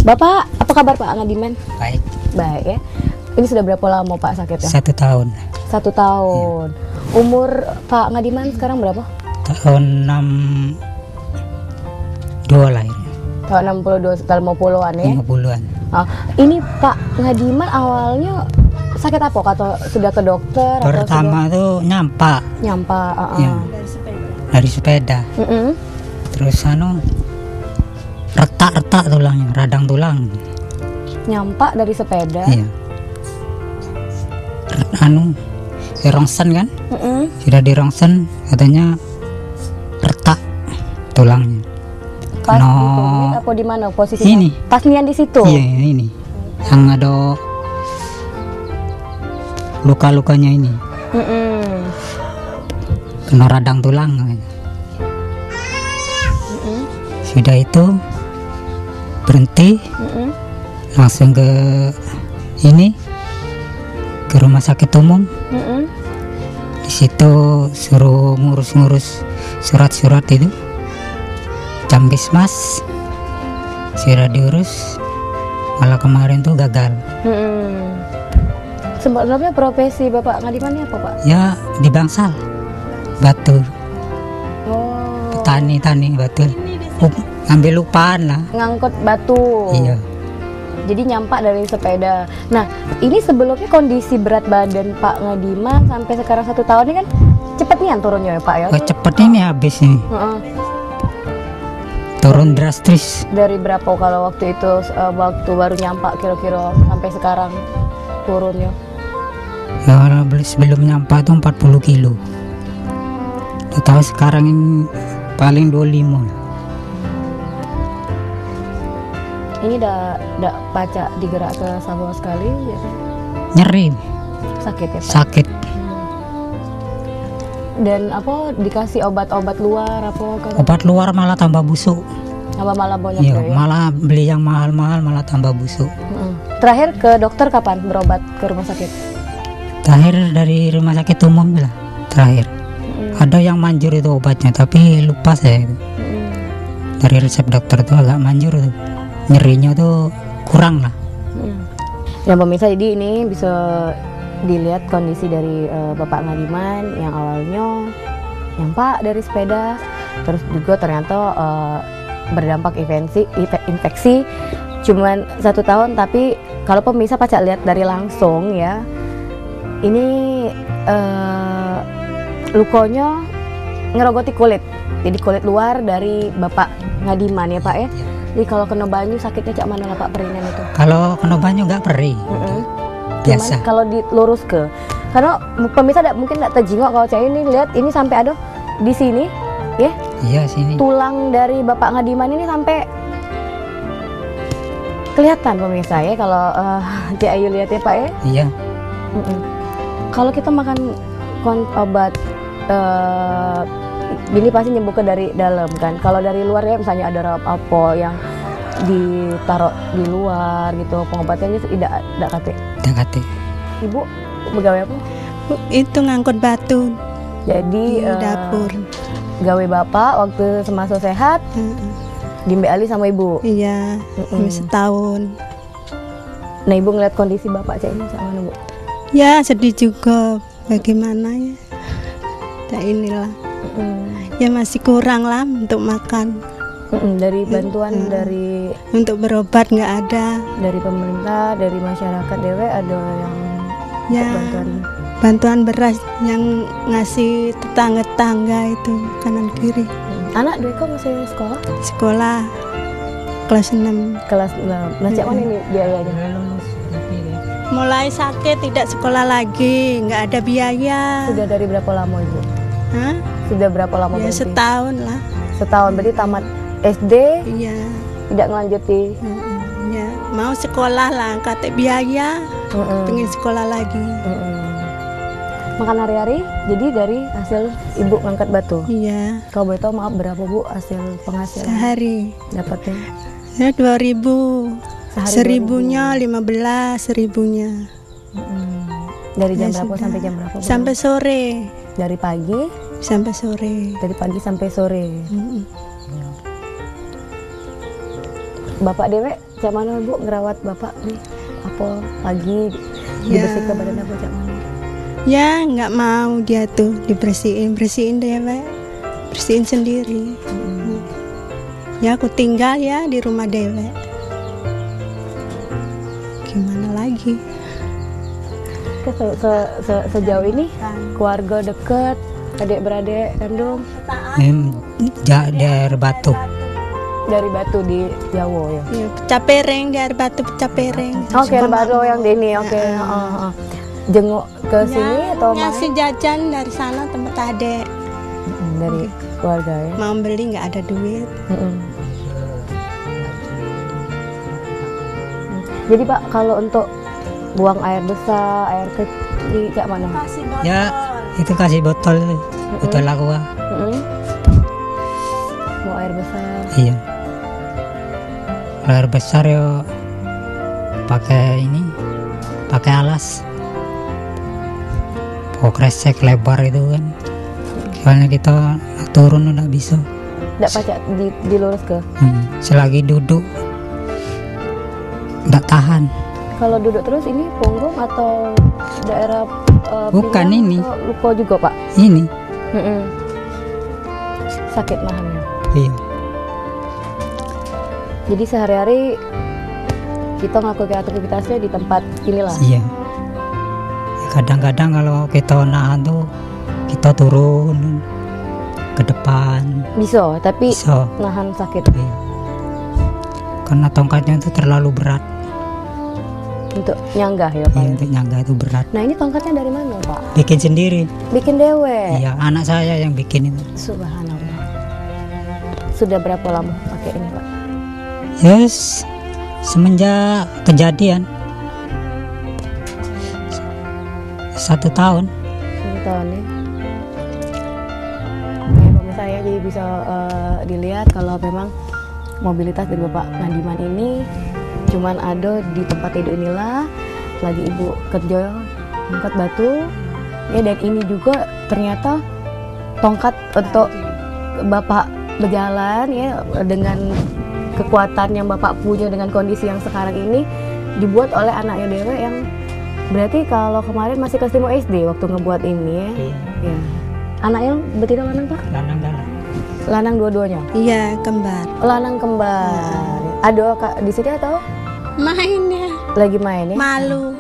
Bapak, apa kabar Pak Ngadiman? Baik. Baik ya. Ini sudah berapa lama Pak sakitnya? 1 tahun. 1 tahun. Umur Pak Ngadiman sekarang berapa? Tahun 62 lahirnya. Tahun 62, setelah mau puluhan ya? 50-an. Ah, ini Pak Ngadiman awalnya sakit apa? Atau sudah ke dokter? Pertama tuh nyampak. Nyampak. Ya. Dari sepeda. Terus retak tulangnya, radang tulang. Nyampak dari sepeda. Iya. Di rongsen kan? Sudah di rongsen, katanya retak tulangnya. Pas di tumit apa di mana posisinya? Ini. Pas nian di situ. Iya, ini. Yang ada luka-lukanya ini. Kena radang tulang. Sudah itu berhenti, langsung ke rumah sakit umum. Di situ suruh ngurus surat-surat itu, Jambismas sudah diurus, malah kemarin tuh gagal. Sebenarnya profesi Bapak Ngadiman ini apa Pak? Ya di Bangsal, batu, tani batu, ngambil lupaan lah. Ngangkut batu. Iya. Jadi nyampak dari sepeda. Nah, ini sebelumnya kondisi berat badan Pak Ngadiman sampai sekarang 1 tahun ini kan cepet nih turunnya ya Pak ya? Oh, cepet ini habis ini. Turun drastis. Dari berapa kalau waktu itu waktu baru nyampak kira-kira sampai sekarang turunnya? Ya, sebelum nyampak tuh 40 kilo. Tahu sekarang ini paling 25. Ini udah pacak digerak ke sama sekali ya? Nyeri. Sakit ya Pak? Sakit. Dan apa dikasih obat-obat luar apa? Obat luar malah tambah busuk. Apa malah banyak ya? Ya? Malah beli yang mahal-mahal malah tambah busuk. Terakhir ke dokter kapan berobat ke rumah sakit? Terakhir dari rumah sakit umum lah. Terakhir. Ada yang manjur itu obatnya tapi lupa saya. Dari resep dokter tuh agak manjur tuh. Nyerinya tuh kurang lah. Ya pemirsa, jadi ini bisa dilihat kondisi dari Bapak Ngadiman yang awalnya nyampak dari sepeda, terus juga ternyata berdampak infeksi cuman 1 tahun. Tapi kalau pemirsa pacak lihat dari langsung ya, ini lukanya ngerogoti kulit, jadi kulit luar dari Bapak Ngadiman ya Pak ya. Jadi kalau kena banyu sakitnya cak mana lah Pak perinan itu? Kalau kena banyu nggak perih. Biasa. Cuman kalau dilurus ke, karena pemirsa mungkin nggak terjengok kalau saya ini lihat ini sampai ada di sini, ya? Iya sini. Tulang dari Bapak Ngadiman ini sampai kelihatan pemirsa ya kalau Cik Ayu lihat ya Pak ya? Iya. Kalau kita makan obat ini pasti nyembuh ke dari dalam kan. Kalau dari luar ya misalnya ada apa yang ditaruh di luar gitu, pengobatannya tidak kate. Ibu begawe apa? Itu ngangkut batu. Jadi di dapur. Gawe bapak waktu semasa sehat diambil sama ibu. Iya, setahun. Nah ibu ngeliat kondisi bapak cak ini sama Bu? Ya sedih juga. Bagaimana ya? Nah inilah. Ya masih kurang lah untuk makan. Dari bantuan dari untuk berobat nggak ada. Dari pemerintah, dari masyarakat dewe ada yang ya bantuan beras yang ngasih tetangga-tetangga itu kanan kiri. Anak Deko masih sekolah? Sekolah kelas 6. Kelas 6. Nah cak mana ini biayanya? Mulai sakit tidak sekolah lagi, nggak ada biaya. Sudah dari berapa lama Ibu? Hah? Sudah berapa lama? Ya berhenti? Setahun lah. Setahun berarti tamat SD? Iya. Tidak ngelanjuti? Ya mau sekolah lah, kata biaya. Pengen sekolah lagi. Makan hari-hari jadi dari hasil ibu ngangkat batu? Iya. Kalau boleh tahu maaf berapa Bu hasil penghasilan? Sehari dapatnya? Ya 2.000. Sehari 1.000-nya 15, 1.000-nya. Dari jam berapa sampai jam berapa? Sampai sore. Dari pagi sampai sore. Dari pagi sampai sore. Bapak Dewe cak mana Bu ngerawat bapak nih? Apa pagi dibersihkan badan apa cak mana? Ya nggak mau dia tuh bersihin dewek, bersihin sendiri. Ya aku tinggal ya di rumah dewek. Gimana lagi? Sejauh ini keluarga dekat, adik-beradik kandung Di air batu. dari Batu di Jawa ya. Ya, pecah piring di air batu, pecah piring. Oke, Batu yang di ini. Oke, jenguk ke sini atau ngasih jajan dari sana tempat adek. Dari keluarga ya. Mau beli nggak ada duit. Jadi Pak, kalau untuk buang air besar, air kecil, kayak mana? Ya itu kasih botol aqua. Mau air besar. Iya. Kalau air besar yo pakai alas. Kresek lebar itu kan. Soalnya kita turun udah bisa. Nggak pacak dilurus ke? Selagi duduk nggak tahan. Kalau duduk terus ini punggung atau daerah Bukan pinggang ini. atau luka juga Pak? Ini. Sakit nahannya. Iya. Jadi sehari-hari kita ngelakuin aktivitasnya di tempat inilah. Iya. Kadang-kadang kalau kita nahan tuh kita turun ke depan. Bisa, tapi Bisa. nahan sakit. Iya. Karena tongkatnya itu terlalu berat. Untuk nyanggah ya Pak. Iya, untuk nyangga itu berat. Nah ini tongkatnya dari mana Pak? Bikin sendiri. Bikin dewe. Iya, anak saya yang bikin itu. Subhanallah. Sudah berapa lama pakai ini Pak? Yes, semenjak kejadian 1 tahun. 1 tahun ya. Oke, pemirsa ya, jadi bisa dilihat kalau memang mobilitas dari Bapak Ngadiman ini cuman ada di tempat tidur inilah, lagi ibu kerja angkat batu ya, dan ini juga ternyata tongkat untuk Bapak berjalan ya, dengan kekuatan yang Bapak punya dengan kondisi yang sekarang ini dibuat oleh anaknya Dewe yang berarti kalau kemarin masih kelas 5 SD waktu ngebuat ini ya. Iya. Ya. Anaknya betina lanang Pak? Lanang-lanang. Lanang dua-duanya? Iya kembar. Lanang kembar. Ada Kak di sini atau Main ya. lagi main ya? Malu.